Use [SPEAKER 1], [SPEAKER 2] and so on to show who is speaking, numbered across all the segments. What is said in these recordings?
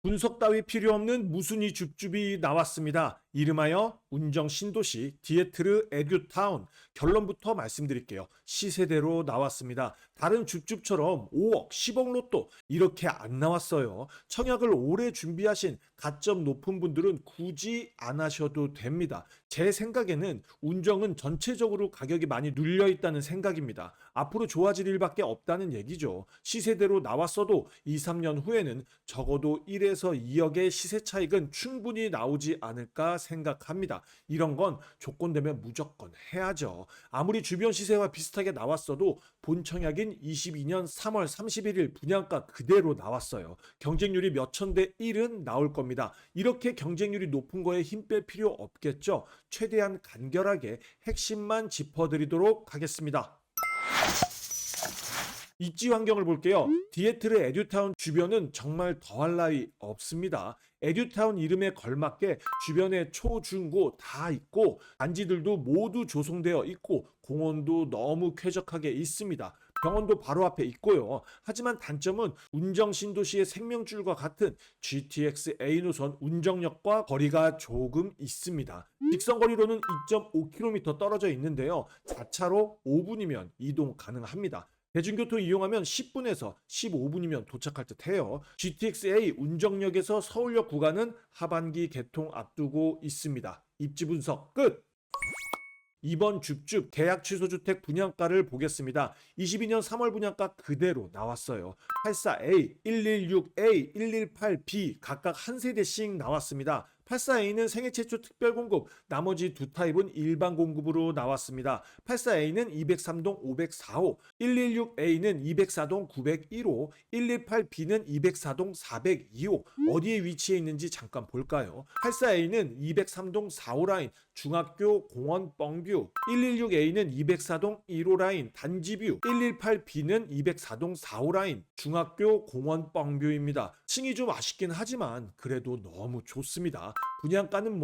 [SPEAKER 1] 분석 따위 필요 없는 무순위 줍줍이 나왔습니다. 이름하여 운정 신도시 디에트르 에듀타운. 결론부터 말씀드릴게요. 시세대로 나왔습니다. 다른 줍줍처럼 5억, 10억 로또 이렇게 안 나왔어요. 청약을 오래 준비하신 가점 높은 분들은 굳이 안 하셔도 됩니다. 제 생각에는 운정은 전체적으로 가격이 많이 눌려 있다는 생각입니다. 앞으로 좋아질 일밖에 없다는 얘기죠. 시세대로 나왔어도 2, 3년 후에는 적어도 1에서 2억의 시세 차익은 충분히 나오지 않을까 생각합니다. 이런 건 조건 되면 무조건 해야죠. 아무리 주변 시세와 비슷하게 나왔어도 본 청약인 22년 3월 31일 분양가 그대로 나왔어요. 경쟁률이 몇천 대 1은 나올 겁니다. 이렇게 경쟁률이 높은 거에 힘 뺄 필요 없겠죠. 최대한 간결하게 핵심만 짚어드리도록 하겠습니다. 입지 환경을 볼게요. 디에트르 에듀타운 주변은 정말 더할 나위 없습니다. 에듀타운 이름에 걸맞게 주변에 초, 중, 고 다 있고 단지들도 모두 조성되어 있고 공원도 너무 쾌적하게 있습니다. 병원도 바로 앞에 있고요. 하지만 단점은 운정 신도시의 생명줄과 같은 GTX A 노선 운정역과 거리가 조금 있습니다. 직선거리로는 2.5km 떨어져 있는데요. 자차로 5분이면 이동 가능합니다. 대중교통 이용하면 10분에서 15분이면 도착할 듯 해요. GTX-A 운정역에서 서울역 구간은 하반기 개통 앞두고 있습니다. 입지 분석 끝! 이번 줍줍 계약 취소 주택 분양가를 보겠습니다. 22년 3월 분양가 그대로 나왔어요. 84A, 116A, 118B 각각 한 세대씩 나왔습니다. 84A는 생애 최초 특별 공급, 나머지 두 타입은 일반 공급으로 나왔습니다. 84A는 203동 504호, 116A는 204동 901호, 118B는 204동 402호. 어디에 위치해 있는지 잠깐 볼까요? 84A는 203동 4호 라인, 중학교 공원 뻥뷰, 116A는 204동 1호 라인, 단지뷰, 118B는 204동 4호 라인, 중학교 공원 뻥뷰입니다. 층이 좀 아쉽긴 하지만 그래도 너무 좋습니다. 분양가는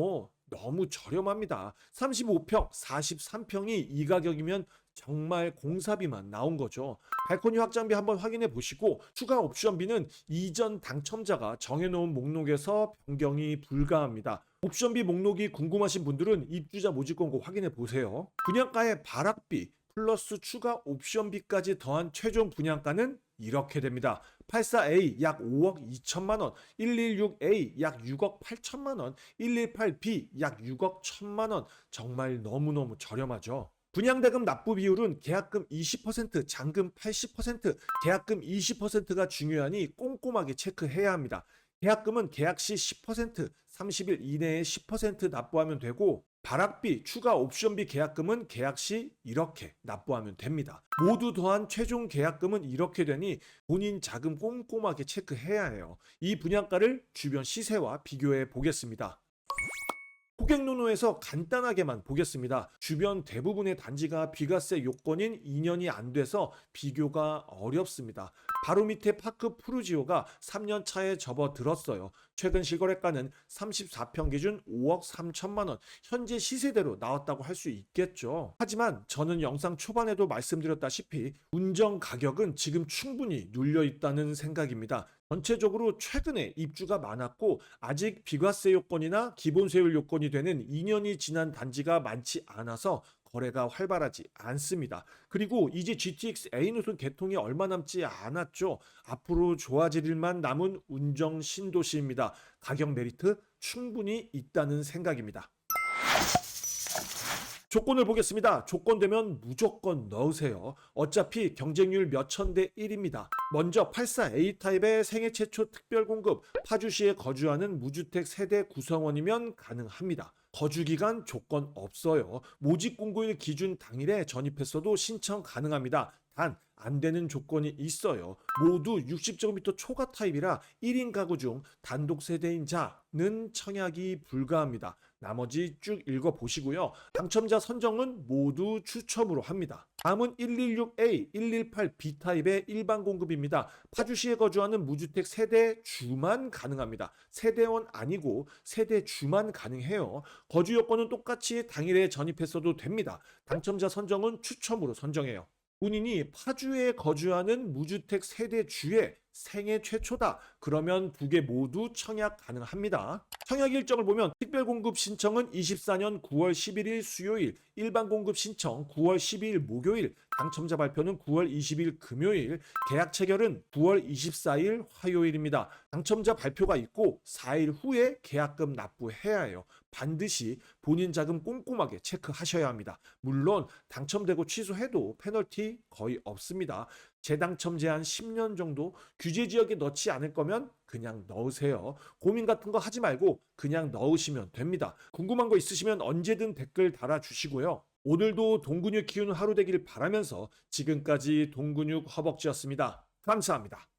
[SPEAKER 1] 너무 저렴합니다. 35평, 43평이 이 가격이면 정말 공사비만 나온 거죠. 발코니 확장비 한번 확인해 보시고 추가 옵션비는 이전 당첨자가 정해놓은 목록에서 변경이 불가합니다. 옵션비 목록이 궁금하신 분들은 입주자 모집 공고 확인해 보세요. 분양가의 발악비 플러스 추가 옵션비까지 더한 최종 분양가는 이렇게 됩니다. 84A 약 5억 2천만 원, 116A 약 6억 8천만 원, 118B 약 6억 1천만 원. 정말 너무너무 저렴하죠. 분양대금 납부 비율은 계약금 20%, 잔금 80%, 계약금 20%가 중요하니 꼼꼼하게 체크해야 합니다. 계약금은 계약 시 10%, 30일 이내에 10% 납부하면 되고 발악비, 추가 옵션비 계약금은 계약 시 이렇게 납부하면 됩니다. 모두 더한 최종 계약금은 이렇게 되니 본인 자금 꼼꼼하게 체크해야 해요. 이 분양가를 주변 시세와 비교해 보겠습니다. 고객노노에서 간단하게만 보겠습니다. 주변 대부분의 단지가 비과세 요건인 2년이 안 돼서 비교가 어렵습니다. 바로 밑에 파크 푸르지오가 3년 차에 접어들었어요. 최근 실거래가는 34평 기준 5억 3천만 원, 현재 시세대로 나왔다고 할 수 있겠죠. 하지만 저는 영상 초반에도 말씀드렸다시피 운정 가격은 지금 충분히 눌려 있다는 생각입니다. 전체적으로 최근에 입주가 많았고 아직 비과세 요건이나 기본세율 요건이 되는 2년이 지난 단지가 많지 않아서 거래가 활발하지 않습니다. 그리고 이제 GTX A 노선 개통이 얼마 남지 않았죠. 앞으로 좋아질 일만 남은 운정 신도시입니다. 가격 메리트 충분히 있다는 생각입니다. 조건을 보겠습니다. 조건 되면 무조건 넣으세요. 어차피 경쟁률 몇천 대 1입니다. 먼저 84A 타입의 생애 최초 특별 공급, 파주시에 거주하는 무주택 세대 구성원이면 가능합니다. 거주기간 조건 없어요. 모집 공고일 기준 당일에 전입했어도 신청 가능합니다. 단 안 되는 조건이 있어요. 모두 60제곱미터 초과 타입이라 1인 가구 중 단독 세대인 자는 청약이 불가합니다. 나머지 쭉 읽어보시고요. 당첨자 선정은 모두 추첨으로 합니다. 다음은 116A, 118B 타입의 일반 공급입니다. 파주시에 거주하는 무주택 세대주만 가능합니다. 세대원 아니고 세대주만 가능해요. 거주 여건은 똑같이 당일에 전입했어도 됩니다. 당첨자 선정은 추첨으로 선정해요. 본인이 파주에 거주하는 무주택 세대주에 생애 최초다. 그러면 두 개 모두 청약 가능합니다. 청약 일정을 보면 특별 공급 신청은 24년 9월 11일 수요일, 일반 공급 신청 9월 12일 목요일, 당첨자 발표는 9월 20일 금요일, 계약 체결은 9월 24일 화요일입니다. 당첨자 발표가 있고 4일 후에 계약금 납부해야 해요. 반드시 본인 자금 꼼꼼하게 체크하셔야 합니다. 물론 당첨되고 취소해도 페널티 거의 없습니다. 재당첨 제한 10년 정도, 규제 지역에 넣지 않을 거면 그냥 넣으세요. 고민 같은 거 하지 말고 그냥 넣으시면 됩니다. 궁금한 거 있으시면 언제든 댓글 달아주시고요. 오늘도 동근육 키우는 하루 되길 바라면서 지금까지 동근육 허벅지였습니다. 감사합니다.